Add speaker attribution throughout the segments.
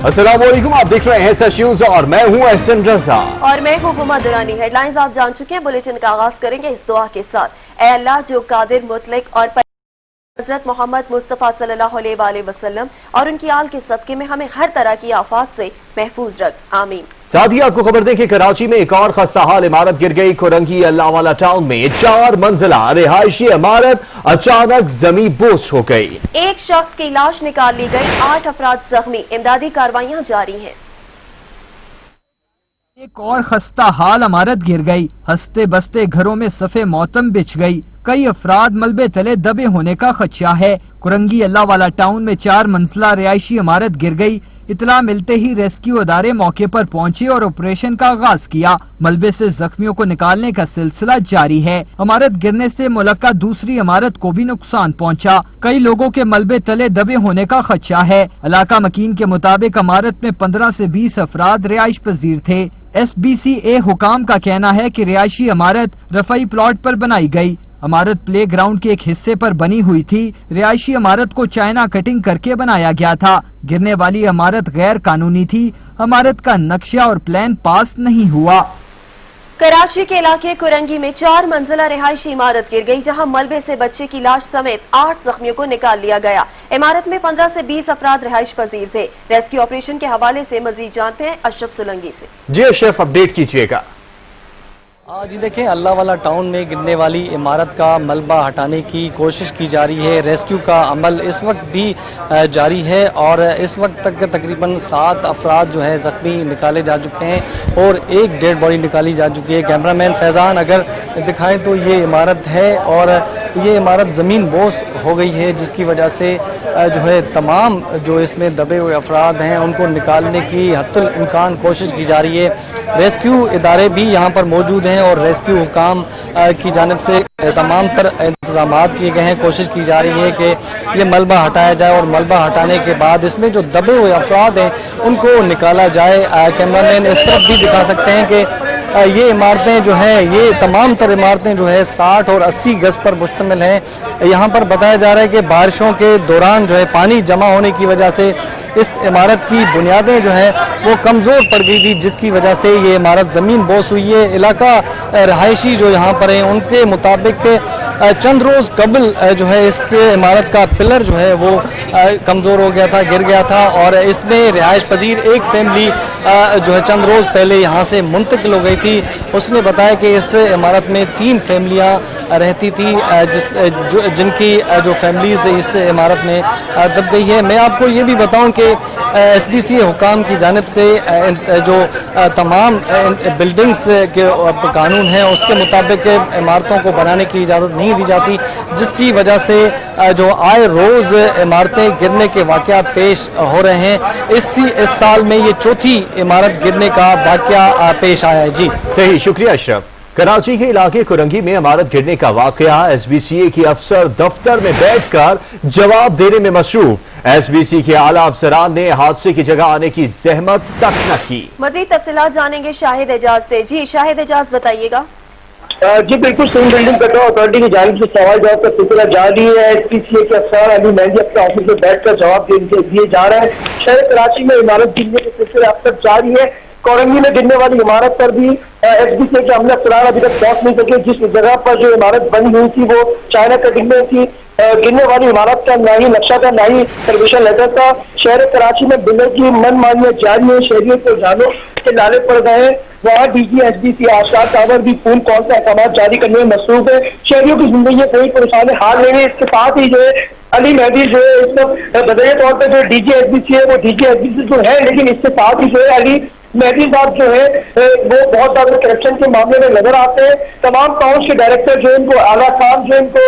Speaker 1: अस्सलाम वालेकुम, आप देख रहे हैं सच न्यूज और मैं हूं एहसन रजा
Speaker 2: और मैं हूं हुमा दुरानी। हेडलाइंस आप जान चुके हैं। बुलेटिन का आगाज करेंगे इस दुआ के साथ। ऐ अल्लाह जो कादिर मुतलक और हजरत मोहम्मद मुस्तफ़ा सल्लल्लाहु अलैहि वसल्लम और उनकी आल के सबके में हमें हर तरह की आफात से महफूज रख, आमीन।
Speaker 1: साथ ही आपको खबर दें कि कराची में एक और खस्ता हाल इमारत गिर गई। कोरंगी अल्लाहवाला टाउन में 4 मंजिला रिहायशी इमारत अचानक जमीन बोझ हो गई।
Speaker 2: एक शख्स की लाश निकाल ली गई, 8 अफराद जख्मी। इमदादी कार्रवाइयां जारी हैं।
Speaker 3: एक और खस्ता हाल इमारत गिर गई। हंसते बसते घरों में सफ़े मौतम बिछ गई। कई अफराद मलबे तले दबे होने का खदशा है। कुरंगी अल्लाहवाला टाउन में 4 मंजिला रिहायशी इमारत गिर गई। इतला मिलते ही रेस्क्यू अदारे मौके पर पहुंचे और ऑपरेशन का आगाज किया। मलबे से जख्मियों को निकालने का सिलसिला जारी है। इमारत गिरने से मुलक्का दूसरी इमारत को भी नुकसान पहुंचा। कई लोगों के मलबे तले दबे होने का खदशा है। इलाका मकीन के मुताबिक इमारत में 15 से 20 अफराद रिहाइश पजीर थे। SBCA हुकाम का कहना है कि रिहायशी इमारत रफाई प्लॉट पर बनाई गई। इमारत प्ले ग्राउंड के एक हिस्से पर बनी हुई थी। रिहायशी इमारत को चाइना कटिंग करके बनाया गया था। गिरने वाली इमारत गैर कानूनी थी। इमारत का नक्शा और प्लान पास नहीं हुआ।
Speaker 2: कराची के इलाके कुरंगी में 4 मंजिला रिहायशी इमारत गिर गई, जहां मलबे से बच्चे की लाश समेत 8 जख्मियों को निकाल लिया गया। इमारत में 15 से 20 अफराद रिहाइश पजीर थे। रेस्क्यू ऑपरेशन के हवाले से मजीद जानते हैं अशरफ सोलंकी से।
Speaker 1: जी अशरफ, अपडेट कीजिएगा।
Speaker 4: जी देखें, अल्लाहवाला टाउन में गिरने वाली इमारत का मलबा हटाने की कोशिश की जा रही है। रेस्क्यू का अमल इस वक्त भी जारी है और इस वक्त तक तकरीबन 7 अफराद जो है ज़ख्मी निकाले जा चुके हैं और एक डेड बॉडी निकाली जा चुकी है। कैमरामैन फैज़ान अगर दिखाएं तो ये इमारत है और ये इमारत ज़मीन बोझ हो गई है, जिसकी वजह से जो है तमाम जो इसमें दबे हुए अफराद हैं उनको निकालने की हत्तुल इम्कान कोशिश की जा रही है। रेस्क्यू इदारे भी यहाँ पर मौजूद हैं और रेस्क्यू हुकाम की जानिब से तमाम तर इंतजाम किए गए हैं। कोशिश की जा रही है कि ये मलबा हटाया जाए और मलबा हटाने के बाद इसमें जो दबे हुए अफराद हैं उनको निकाला जाए। कैमरामैन इस तरफ भी दिखा सकते हैं कि ये इमारतें जो हैं, ये तमाम तर इमारतें जो है 60 और 80 गज पर मुश्तमिल हैं। यहाँ पर बताया जा रहा है कि बारिशों के दौरान जो है पानी जमा होने की वजह से इस इमारत की बुनियादें जो है वो कमज़ोर पड़ गई थी, जिसकी वजह से ये इमारत ज़मीन बोझ हुई है। इलाका रहायशी जो यहाँ पर हैं उनके मुताबिक चंद रोज़ कबल जो है इसके इमारत का पिलर जो है वो कमज़ोर हो गया था, गिर गया था और इसमें रिहाइश पजीर एक फैमिली जो है चंद रोज़ पहले यहाँ से मुंतकिल हो गई थी। उसने बताया कि इस इमारत में 3 फैमिलियाँ रहती थी, जिनकी जो फैमिलीज इस इमारत में दब गई है। मैं आपको ये भी बताऊं कि SBCA हुकाम की जानिब से जो तमाम बिल्डिंग्स के कानून है उसके मुताबिक इमारतों को बनाने की इजाज़त नहीं दी जाती, जिसकी वजह से जो आए रोज़ इमारतें गिरने के वाक़यात पेश हो रहे हैं। इस साल में ये 4थी इमारत गिरने का वाक़या पेश आया है। जी
Speaker 1: सही, शुक्रिया अशरफ। कराची के इलाके कुरंगी में इमारत गिरने का वाकया SBCA की अफसर दफ्तर में बैठकर जवाब देने में मसरूफ। SBC के आला अफसरान ने हादसे की जगह आने की जहमत तक न की।
Speaker 2: मजीद तफसीलात जानेंगे शाहिद एजाज से। जी शाहिद एजाज, बताइएगा।
Speaker 5: जी बिल्कुल, सिंध बिल्डिंग कंट्रोल अथॉरिटी की जानिब से सवाल जवाब का सिलसिला जारी है। SBCA के अफसर अली मेहंदी अपने ऑफिस में बैठकर जवाब दिए जा रहे हैं। शहर कराची में इमारत गिरने के सिलसिले अब तक जारी है। कोरंगी में गिरने वाली इमारत पर भी SBCA के अमला अफसरान अभी तक पहुंच नहीं सके। जिस जगह पर जो इमारत बनी हुई थी वो चाइना कटिंग में थी। गिरने वाली इमारत का ना ही नक्शा था, ना ही परमिशन लेटर था। शहर कराची में बिलों की मनमानियां जारी है। शहरियों को जानों के लाले पड़ गए हैं। वहाँ DG SBCA आशाद टावर भी फोन कॉल से अहकाम जारी करने में मसरूफ है। शहरियों की जिंदगी में कोई परेशानी हाल नहीं है। इसके साथ ही जो है अली मेहंदी जो है इस वक्त बदले तौर पर जो DG SBCA है वो DG SBCA जो है, लेकिन इसके साथ ही जो है अली मेहंदी साहब जो है वो बहुत ज्यादा करप्शन के मामले में नजर आते हैं। तमाम काउंस के डायरेक्टर जो इनको आला काम जो इनको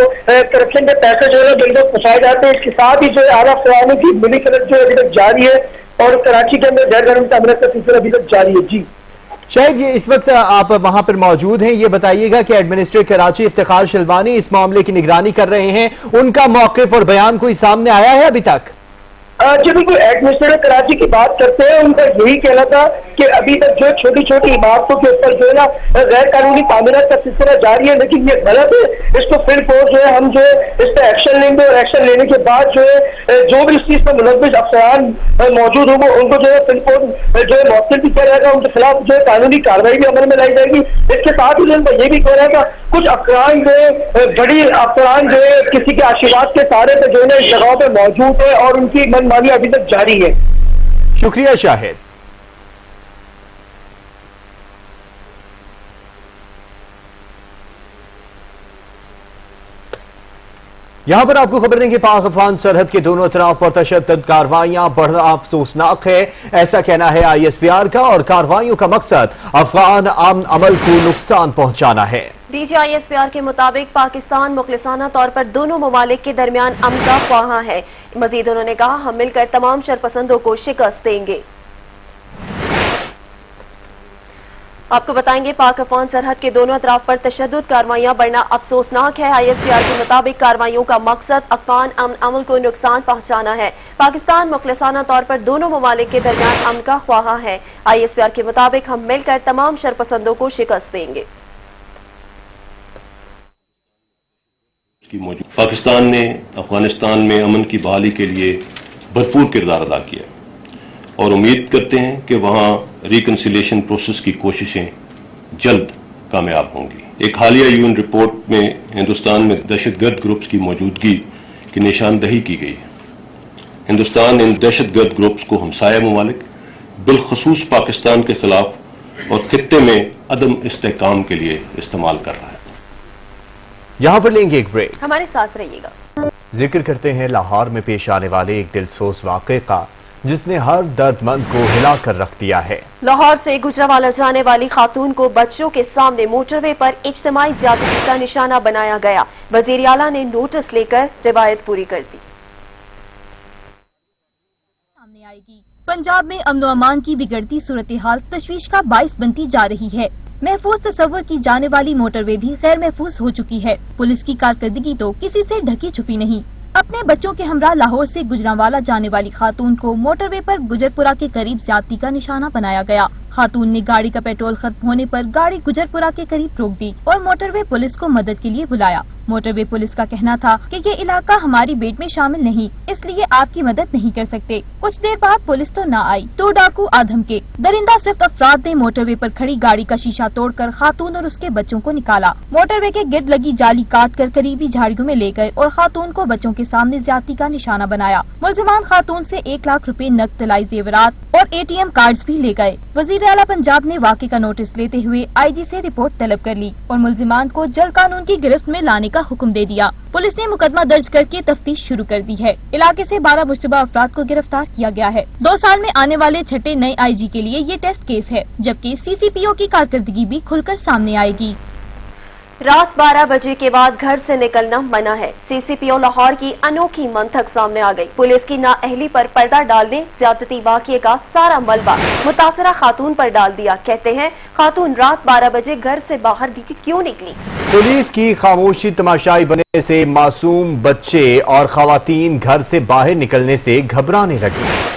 Speaker 5: करप्शन के पैसे जो है बिल्कुल फंसाए जाते हैं। इसके साथ ही जो है आला फराने की मिली करत जो अभी तक जारी है और कराची के अंदर गैर कानूनी तामीरात का सिलसिला अभी तक जारी है। जी
Speaker 1: शायद ये इस वक्त आप वहां पर मौजूद हैं, ये बताइएगा कि एडमिनिस्ट्रेटर कराची इफ्तिखार शिलवानी इस मामले की निगरानी कर रहे हैं, उनका मौक़िफ़ और बयान कोई सामने आया है अभी तक?
Speaker 5: जब भी कोई एडमिनिस्ट्रेटर कराची की बात करते हैं उनका यही कहना था कि अभी तक जो छोटी छोटी इमारतों के ऊपर जो है ना गैर कानूनी तामीरात का सिलसिला जारी है, लेकिन ये गलत है। इसको फिर फोर्स जो है हम जो है इस पर एक्शन लेंगे और एक्शन लेने के बाद जो है जो भी इस चीज पर मुलव्विस अफसरान मौजूद होंगे उनको जो है फिर फोर्स जो है मौसम भी किया जाएगा, उनके खिलाफ जो है कानूनी कार्रवाई भी अमल में लाई जाएगी। इसके साथ ही उनका ये भी कह रहा था कुछ अफसरान जो है बड़ी अफसरान जो है किसी के आशीर्वाद के सहारे पे जो है ना इस जगह पे मौजूद है और उनकी मनमानी अभी तक जारी है।
Speaker 1: शुक्रिया शाहिद। यहां पर आपको खबर दें कि पाक अफगान सरहद के दोनों तरफ पर तशद्दुद कार्रवाइयां बढ़ना अफसोसनाक है, ऐसा कहना है ISPR का, और कार्रवाइयों का मकसद अफगान अमल को नुकसान पहुंचाना है।
Speaker 2: DG ISPR के मुताबिक पाकिस्तान मुखलिसाना तौर पर दोनों ममालिक के दरमियान अमन का ख्वाह है। मजीद उन्होंने कहा, हम मिलकर तमाम शरपसंदों को शिकस्त देंगे। आपको बताएंगे, पाक अफगान सरहद के दोनों अतराफ पर तशद्दुद कार्रवाइयां बढ़ना अफसोसनाक है। ISPR के मुताबिक कार्रवाइयों का मकसद अफगान अमल को नुकसान पहुंचाना है। पाकिस्तान मुखलिसाना तौर पर दोनों ममालिक के दरमियान अमन का ख्वाह है। ISPR के मुताबिक हम मिलकर तमाम शरपसंदों को शिकस्त देंगे।
Speaker 6: पाकिस्तान ने अफगानिस्तान में अमन की बहाली के लिए भरपूर किरदार अदा किया और उम्मीद करते हैं कि वहां रिकंसिलिएशन प्रोसेस की कोशिशें जल्द कामयाब होंगी। एक हालिया UN रिपोर्ट में हिंदुस्तान में दहशतगर्द ग्रुप्स की मौजूदगी की निशानदही की गई है। हिंदुस्तान इन दहशतगर्द ग्रुप्स को हमसाया ममालिक बिलखसूस पाकिस्तान के खिलाफ और खित्ते में अदम इस्तेहकाम के लिए इस्तेमाल कर रहा है।
Speaker 1: यहां पर लेंगे एक ब्रेक,
Speaker 2: हमारे साथ रहिएगा।
Speaker 1: जिक्र करते हैं लाहौर में पेश आने वाले एक दिलसोज वाक़े का जिसने हर दर्दमंद को हिलाकर रख दिया है।
Speaker 2: लाहौर से गुजरावाला जाने वाली खातून को बच्चों के सामने मोटरवे पर इज्तिमाई ज़्यादती का निशाना बनाया गया। वज़ीर आला ने नोटिस लेकर रिवायत पूरी कर दी।
Speaker 7: सामने आएगी, पंजाब में अमन व अमान की बिगड़ती सूरत हाल तशवीश का बाइस बनती जा रही है। महफूज तस्वर की जाने वाली मोटरवे भी गैर महफूज हो चुकी है। पुलिस की कारकर्दगी तो किसी से ढकी छुपी नहीं। अपने बच्चों के हमरा लाहौर से गुजरांवाला जाने वाली खातून को मोटरवे पर गुजरपुरा के करीब ज्यादती का निशाना बनाया गया। खातून ने गाड़ी का पेट्रोल खत्म होने पर गाड़ी गुजरपुरा के करीब रोक दी और मोटरवे पुलिस को मदद के लिए बुलाया। मोटरवे पुलिस का कहना था कि ये इलाका हमारी बेट में शामिल नहीं, इसलिए आपकी मदद नहीं कर सकते। कुछ देर बाद पुलिस तो न आई तो डाकू आधम के दरिंदा सिर्फ अफराद ने मोटरवे पर खड़ी गाड़ी का शीशा तोड़कर खातून और उसके बच्चों को निकाला। मोटरवे के गिर्द लगी जाली काट कर करीबी झाड़ियों में ले गए और खातून को बच्चों के सामने ज्यादती का निशाना बनाया। मुलजमान खातून से 1 लाख रुपए नकद तलाई जेवरात और ATM कार्ड्स भी ले गए। वजीर आला पंजाब ने वाक़े का नोटिस लेते हुए IG से रिपोर्ट तलब कर ली और मुलजिमान को जल्द कानून की गिरफ्त में लाने का हुक्म दे दिया। पुलिस ने मुकदमा दर्ज करके तफ्तीश शुरू कर दी है। इलाके से 12 मुश्तबा अफराद को गिरफ्तार किया गया है। 2 साल में आने वाले छठे नए IG के लिए ये टेस्ट केस है, जबकि CCPO की कारकर्दगी भी खुलकर सामने आएगी।
Speaker 2: रात 12 बजे के बाद घर से निकलना मना है। CCPO लाहौर की अनोखी मंथक सामने आ गई। पुलिस की नाअहली पर पर्दा डालने ज्यादती वाक़ये का सारा मलबा मुतासरा खातून पर डाल दिया। कहते हैं खातून रात 12 बजे घर से बाहर भी क्यों निकली।
Speaker 1: पुलिस की खामोशी तमाशाई बनने से मासूम बच्चे और खवातीन घर से बाहर निकलने से घबराने लगे।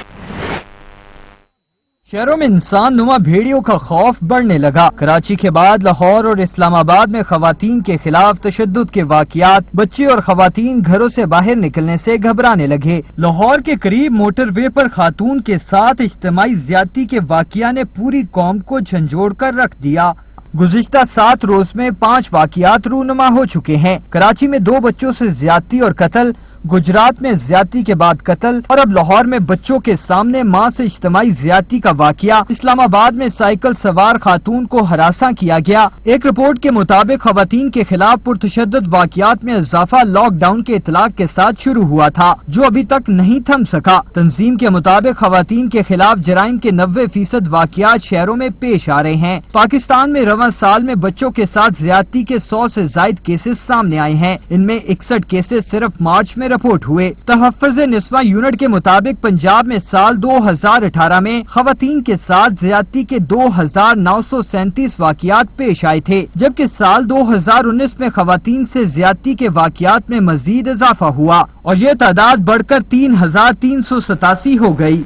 Speaker 3: शहरों में इंसान नुमा भेड़ियों का खौफ बढ़ने लगा। कराची के बाद लाहौर और इस्लामाबाद में खवातीन के खिलाफ तशद्दुद के वाक़यात, बच्चे और खवातीन घरों से बाहर निकलने से घबराने लगे। लाहौर के करीब मोटरवे पर खातून के साथ इज्तिमाई ज़्यादती के वाक़या ने पूरी कौम को झंझोड़ कर रख दिया। गुज़िश्ता 7 रोज में 5 वाक़यात रूनुमा हो चुके हैं। कराची में 2 बच्चों से ज़्यादती और कत्ल, गुजरात में ज़्यादती के बाद कत्ल और अब लाहौर में बच्चों के सामने मां से इज्तिमाई ज़्यादती का वाक़या। इस्लामाबाद में साइकिल सवार खातून को हरासा किया गया। एक रिपोर्ट के मुताबिक खवातीन के खिलाफ पुरतशद्दुद वाक़यात में इजाफा लॉकडाउन के इतलाक के साथ शुरू हुआ था, जो अभी तक नहीं थम सका। तंजीम के मुताबिक खवातीन के खिलाफ जराइम के 90% वाक़यात शहरों में पेश आ रहे हैं। पाकिस्तान में रवां साल में बच्चों के साथ ज़्यादती के 100 से ज़ायद केसेस सामने आए हैं। इनमें 61 केसेस सिर्फ मार्च में रिपोर्ट हुए। तहफ़्फ़ुज़ निस्वा यूनिट के मुताबिक पंजाब में साल 2018 में खवातीन के साथ ज्यादती के 2937 वाक़ियात पेश आए थे, जबकि साल 2019 में खवातीन से ज्यादती के वाक़ियात में मजीद इजाफा हुआ और ये तादाद बढ़कर 3387 हो गई।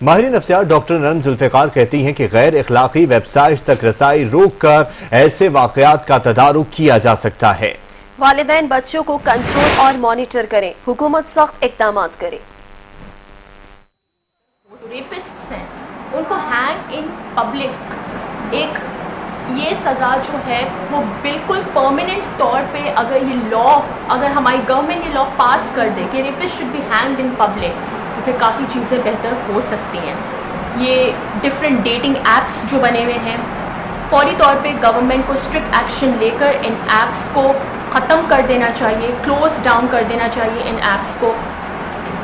Speaker 1: माहिर नफ्सियात डॉक्टर नरम जुल्फ़िकार कहती हैं कि गैर इखलाकी वेबसाइट्स तक रसाई रोक कर ऐसे वाक़यात का तदारुक किया जा सकता है।
Speaker 2: वालिदैन बच्चों को कंट्रोल और मॉनिटर करें, हुकूमत सख्त इक़दाम करे।
Speaker 8: रेपिस्ट्स हैं उनको हैंग इन पब्लिक एक ये सज़ा जो है वो बिल्कुल परमानेंट तौर पे अगर ये लॉ अगर हमारी गवर्नमेंट ये लॉ पास कर दे कि rapist should be hanged in public, तो फिर काफ़ी चीज़ें बेहतर हो सकती हैं। ये डिफरेंट डेटिंग ऐप्स जो बने हुए हैं, फौरी तौर पे गवर्नमेंट को स्ट्रिक्ट एक्शन लेकर इन ऐप्स को ख़त्म कर देना चाहिए, क्लोज डाउन कर देना चाहिए इन ऐप्स को।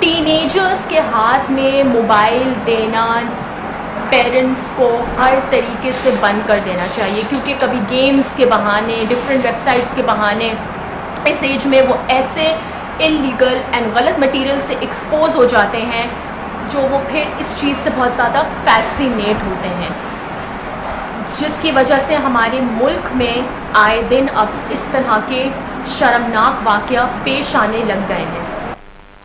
Speaker 8: टीनेजर्स के हाथ में मोबाइल देना पेरेंट्स को हर तरीके से बंद कर देना चाहिए, क्योंकि कभी गेम्स के बहाने, डिफरेंट वेबसाइट्स के बहाने इस एज में वो ऐसे इलीगल एंड गलत मटेरियल से एक्सपोज हो जाते हैं जो वो फिर इस चीज़ से बहुत ज़्यादा फैसिनेट होते हैं, जिसकी वजह से हमारे मुल्क में आए दिन अब इस तरह के शर्मनाक वाक़या पेश आने लग गए हैं।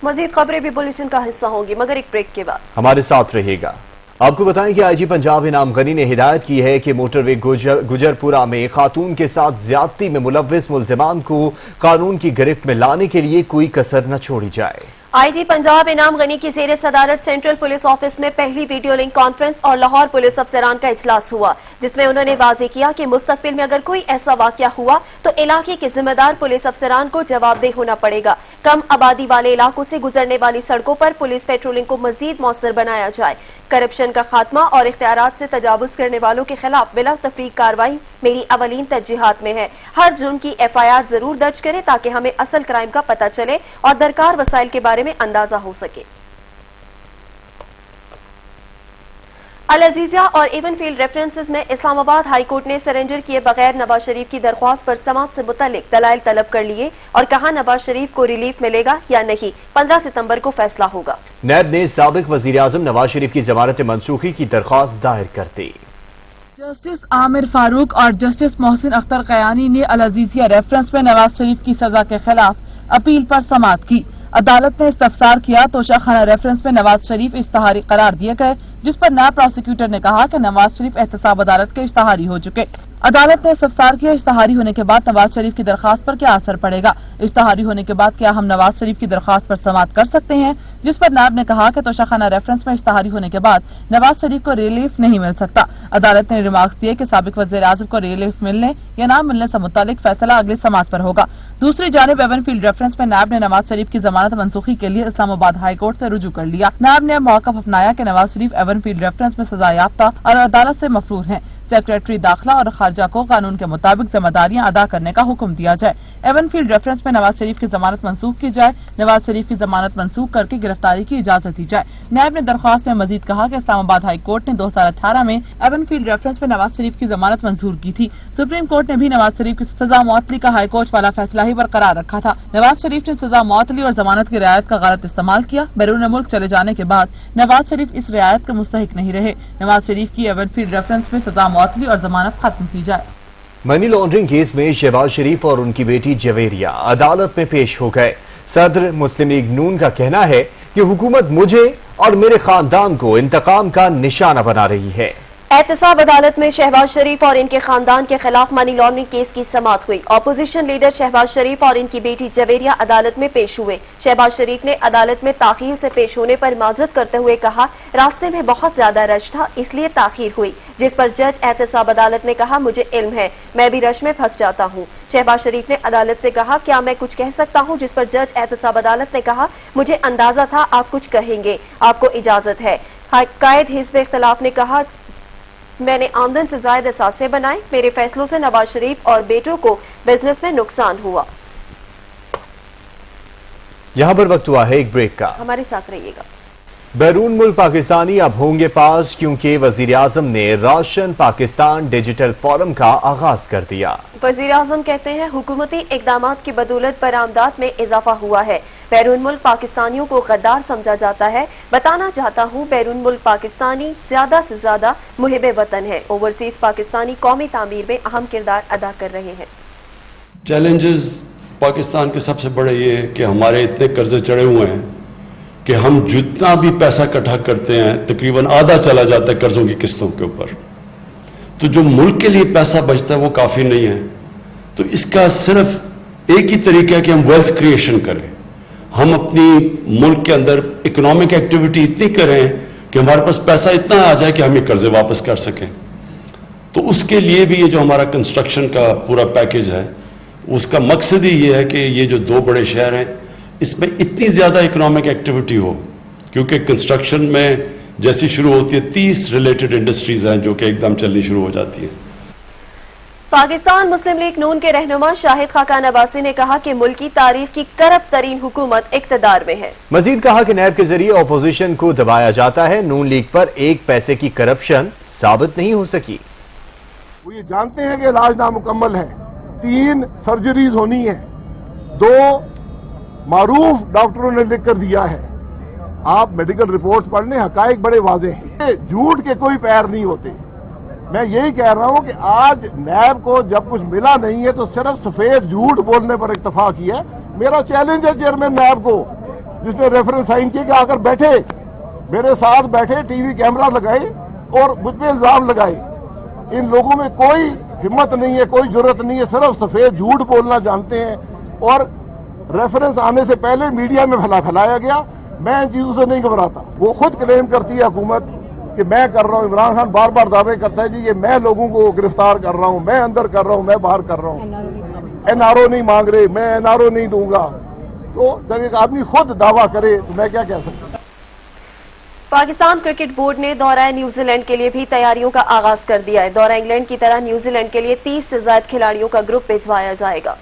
Speaker 2: मज़ीद खबरें भी बुलेटिन का हिस्सा होंगी, मगर एक ब्रेक के बाद।
Speaker 1: हमारे साथ रहिएगा। आपको बताएं कि आईजी पंजाब इनाम गनी ने हिदायत की है कि मोटरवे गुजरपुरा में खातून के साथ ज्यादती में मुलव्विस मुल्जिमान को कानून की गिरफ्त में लाने के लिए कोई कसर न छोड़ी जाए।
Speaker 2: आईजी पंजाब इनाम गनी की ज़ेर सदारत सेंट्रल पुलिस ऑफिस में पहली वीडियो लिंक कॉन्फ्रेंस और लाहौर पुलिस अफसरान का इजलास हुआ, जिसमें उन्होंने वाज़ेह किया कि मुस्तकबिल में अगर कोई ऐसा वाक़या हुआ तो इलाके के जिम्मेदार पुलिस अफसरान को जवाबदेह होना पड़ेगा। कम आबादी वाले इलाकों से गुजरने वाली सड़कों पर पुलिस पेट्रोलिंग को मजीद मौसर बनाया जाए। करप्शन का खात्मा और इख्तियारात से तजावुज करने वालों के खिलाफ बिला तफरीक कार्रवाई मेरी अवलीन तरजीहात में है। हर जुर्म की FIR जरूर दर्ज करें ताकि हमें असल क्राइम का पता चले और दरकार वसाइल के बारे में अंदाजा हो सके। अल अजीजिया और इवनफील्ड रेफरेंसेस में इस्लामाबाद हाई कोर्ट ने सरेंडर किए बगैर नवाज शरीफ की दरख्वास्त पर समाअत से मुतल्लिक दलाइल तलब कर लिए और कहा नवाज शरीफ को रिलीफ मिलेगा या नहीं 15 सितंबर को फैसला होगा।
Speaker 1: नैब ने साबिक वजीर आजम नवाज शरीफ की जमानत मंसूखी की दरख्वास्त दायर कर दी।
Speaker 9: जस्टिस आमिर फारूक और जस्टिस मोहसिन अख्तर कयानी ने अल अजीजिया रेफरेंस में नवाज शरीफ की सजा के खिलाफ अपील पर समाअत की। अदालत ने इस्तफसार किया तो शाखाना रेफरेंस में नवाज शरीफ इश्तहारी करार दिए गए, जिस पर नायब प्रोसिक्यूटर ने कहा कि नवाज शरीफ एहतसाब अदालत के इश्तहारी हो चुके। अदालत ने इस्तफसार किया इश्तहारी होने के बाद नवाज शरीफ की दरखास्त पर क्या असर पड़ेगा, इश्तहारी होने के बाद क्या हम नवाज शरीफ की दरखास्त पर समाअत कर सकते हैं, जिस पर नायब ने कहा कि तोशाखाना रेफरेंस में इश्तहारी होने के बाद नवाज शरीफ को रिलीफ नहीं मिल सकता। अदालत ने रिमार्क्स दिए कि साबिक वज़ीर आज़म को रिलीफ मिलने या न मिलने से मुतालिक फैसला अगली समाअत पर होगा। दूसरी जानिब एवनफील्ड रेफरेंस में नायब ने नवाज शरीफ की जमानत मनसूखी के लिए इस्लामाबाद हाई कोर्ट से रुजू कर लिया। नायब ने मौक़िफ़ अपनाया कि नवाज शरीफ एवनफील्ड रेफरेंस में सजा याफ्ता और अदालत से मफरूर हैं। सेक्रेटरी दाखिला और खारजा को कानून के मुताबिक जिम्मेदारियां अदा करने का हुक्म दिया जाए। एवनफील्ड रेफरेंस में नवाज शरीफ की जमानत मंसूख की जाए। नवाज शरीफ की जमानत मंसूख करके गिरफ्तारी की इजाजत दी जाए। नायब ने दरख्वास्त में मजीद कहा कि इस्लामाबाद हाई कोर्ट ने 2018 में एवनफील्ड रेफरेंस में नवाज शरीफ की जमानत मंजूर की थी। सुप्रीम कोर्ट ने भी नवाज शरीफ की सजा मुअत्तली का हाई कोर्ट वाला फैसला ही बरकरार रखा था। नवाज शरीफ ने सजा मुअत्तली और जमानत की रियायत का गलत इस्तेमाल किया। बैरून मुल्क चले जाने के बाद नवाज शरीफ इस रियायत के मुस्तहिक नहीं रहे। नवाज शरीफ की एवनफील्ड रेफरेंस में सजा मुअत्तली और जमानत खत्म की जाए।
Speaker 1: मनी लॉन्ड्रिंग केस में शहबाज शरीफ और उनकी बेटी जवेरिया अदालत में पेश हो गए। सदर मुस्लिम लीग नून का कहना है कि हुकूमत मुझे और मेरे खानदान को इंतकाम का निशाना बना रही है।
Speaker 2: एहतसाब अदालत में शहबाज शरीफ और इनके खानदान के खिलाफ मनी लॉन्ड्रिंग केस की समाअत हुई। ऑपोजिशन लीडर शहबाज शरीफ और इनकी बेटी जवेरिया अदालत में पेश हुए। शहबाज शरीफ ने अदालत में ताखीर से पेश होने पर माजरत करते हुए कहा रास्ते में बहुत ज्यादा रश था इसलिए ताखीर हुई, जिस पर जज एहतसाब अदालत ने कहा मुझे इल्म है, मैं भी रश में फंस जाता हूँ। शहबाज शरीफ ने अदालत से कहा क्या मैं कुछ कह सकता हूँ, जिस पर जज एहतसाब अदालत ने कहा मुझे अंदाजा था आप कुछ कहेंगे, आपको इजाजत है। कायद हिज़्ब इख्तिलाफ ने कहा मैंने आमदन से ज्यादा असासे बनाए, मेरे फैसलों से नवाज शरीफ और बेटों को बिजनेस में नुकसान हुआ।
Speaker 1: यहाँ पर वक्त हुआ है एक ब्रेक का,
Speaker 2: हमारे साथ रहिएगा।
Speaker 1: बैरून मुल्क पाकिस्तानी अब होंगे पास क्योंकि वजीर आजम ने रोशन पाकिस्तान डिजिटल फोरम का आगाज कर दिया।
Speaker 2: वजीर आजम कहते हैं हुकूमती इकदाम की बदौलत बरामदात में इजाफा हुआ है। बैरून मुल्क पाकिस्तानियों को गद्दार समझा जाता है। बताना चाहता हूँ बैरून मुल्क पाकिस्तानी ज्यादा से ज्यादा मुहिब वतन है। ओवरसीज पाकिस्तानी कौमी तामीर में अहम किरदार अदा कर रहे हैं।
Speaker 10: चैलेंजेस पाकिस्तान के सबसे बड़े ये है कि हमारे इतने कर्जे चढ़े हुए हैं कि हम जितना भी पैसा इकट्ठा करते हैं तकरीबन आधा चला जाता है कर्जों की किस्तों के ऊपर। तो जो मुल्क के लिए पैसा बचता है वो काफी नहीं है। तो इसका सिर्फ एक ही तरीका है कि हम वेल्थ क्रिएशन करें। हम अपनी मुल्क के अंदर इकोनॉमिक एक्टिविटी इतनी करें कि हमारे पास पैसा इतना आ जाए कि हम ये कर्जे वापस कर सकें। तो उसके लिए भी ये जो हमारा कंस्ट्रक्शन का पूरा पैकेज है उसका मकसद ही ये है कि ये जो दो बड़े शहर हैं इसमें इतनी ज्यादा इकोनॉमिक एक्टिविटी हो, क्योंकि कंस्ट्रक्शन में जैसी शुरू होती है 30 रिलेटेड इंडस्ट्रीज हैं जो कि एकदम चलनी शुरू हो जाती है।
Speaker 2: पाकिस्तान मुस्लिम लीग नून के रहनुमा शाहिद खाकान अब्बासी ने कहा कि मुल्क की तारीख की करप्ट तरीन हुकूमत इक्तदार में है। मजीद कहा कि नैब के जरिए अपोजिशन को दबाया जाता है। नून लीग पर एक पैसे की करप्शन साबित नहीं हो सकी।
Speaker 11: वो ये जानते हैं कि इलाज नामुकम्मल है, 3 सर्जरीज होनी है, 2 मारूफ डॉक्टरों ने लिख कर दिया है। आप मेडिकल रिपोर्ट्स पढ़ लें, हकायक बड़े वाजे हैं। झूठ के कोई पैर नहीं होते। मैं यही कह रहा हूं कि आज नैब को जब कुछ मिला नहीं है तो सिर्फ सफेद झूठ बोलने पर इत्तफा किया है। मेरा चैलेंज है चेयरमैन नैब को, जिसने रेफरेंस साइन किया, कि आकर बैठे, मेरे साथ बैठे, टीवी कैमरा लगाए और मुझ पर इल्जाम लगाए। इन लोगों में कोई हिम्मत नहीं है, कोई जुर्रत नहीं है, सिर्फ सफेद झूठ बोलना जानते हैं। और रेफरेंस आने से पहले मीडिया में फैलाया गया। मैं इन चीजों से नहीं घबराता। वो खुद क्लेम करती है हुकूमत कि मैं कर रहा हूं। इमरान खान बार बार दावे करता है जी ये मैं लोगों को गिरफ्तार कर रहा हूं, मैं अंदर कर रहा हूं, मैं बाहर कर रहा हूं। एनआरओ नहीं मांग रहे, मैं एनआरओ नहीं दूंगा। तो जब एक आदमी खुद दावा करे तो मैं क्या कह सकता हूं।
Speaker 2: पाकिस्तान क्रिकेट बोर्ड ने दौरा न्यूजीलैंड के लिए भी तैयारियों का आगाज कर दिया है। दौरा इंग्लैंड की तरह न्यूजीलैंड के लिए 30 से ज्यादा खिलाड़ियों का ग्रुप भिजवाया जाएगा।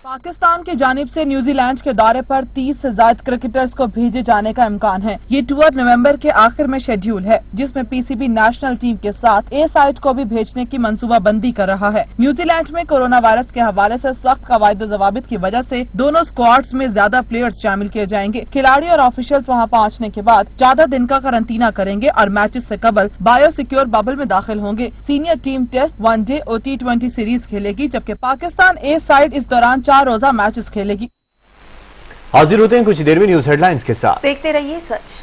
Speaker 9: पाकिस्तान की जानिब से न्यूजीलैंड के दौरे पर 30 से ज्यादा क्रिकेटर्स को भेजे जाने का इम्कान है। ये टूर नवंबर के आखिर में शेड्यूल है, जिसमें पीसीबी नेशनल टीम के साथ ए साइड को भी भेजने की मंसूबाबंदी कर रहा है। न्यूजीलैंड में कोरोना वायरस के हवाले से सख्त कवायद ज़वाबित की वजह से दोनों स्क्वाड्स में ज्यादा प्लेयर्स शामिल किए जाएंगे। खिलाड़ी और ऑफिशियल्स वहाँ पहुँचने के बाद 14 दिन का करंतना करेंगे और मैचेस से कबल बायो सिक्योर बबल में दाखिल होंगे। सीनियर टीम टेस्ट, वनडे और T20 सीरीज खेलेगी, जबकि पाकिस्तान ए साइड इस दौरान 4 रोजा मैचेस खेलेगी।
Speaker 1: हाजिर होते हैं कुछ देर में न्यूज हेडलाइंस के साथ।
Speaker 2: देखते रहिए सच।